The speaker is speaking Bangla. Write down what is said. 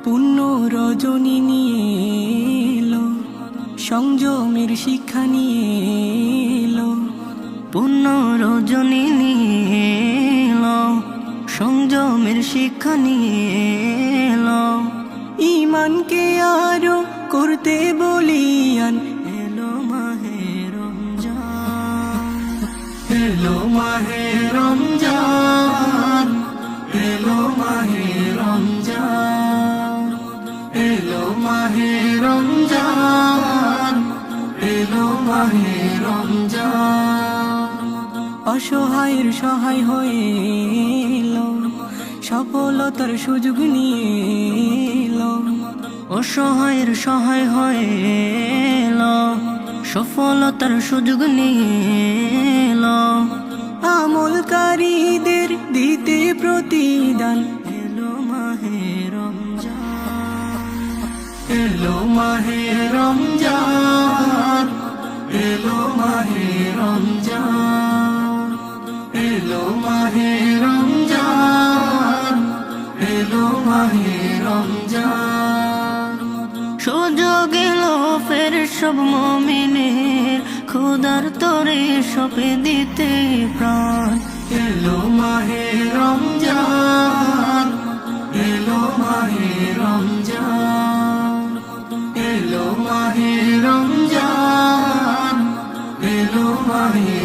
পুণ্য রজনী নিয়ে এলো, সংযমের শিক্ষা নিয়ে এলো। পুণ্য রজনী নিয়ে এলো, সংযমের শিক্ষা নিয়ে এলো। ঈমানকে আরো করতে বলিয়ান এলো মাহে রমজান, এলো মাহে রমজান, এলো মাহে রমজান, এলো মাহে রমজান, এলো মাহে রমজান। অসহায়ের সহায় হয়ে এলো, সফলতার সুযোগ নিয়ে এলো। অসহায়ের সহায় হয়ে এলো, সফলতার সুযোগ নিয়ে এলো। আমলকারীদের দিতে প্রতিদান এলো মাহে রমজান, এলো মাহে রমজান, এলো মাহে রমজান, এলো মাহে রমজান, এলো মাহে রমজান। সুযোগ এলো ফের সব মুমিনের, খোদার তরে সপে দিতে প্রাণ। এলো মাহে রমজান, এলো মাহে রমজান, এলো মাহে রমজান, এলো মাহে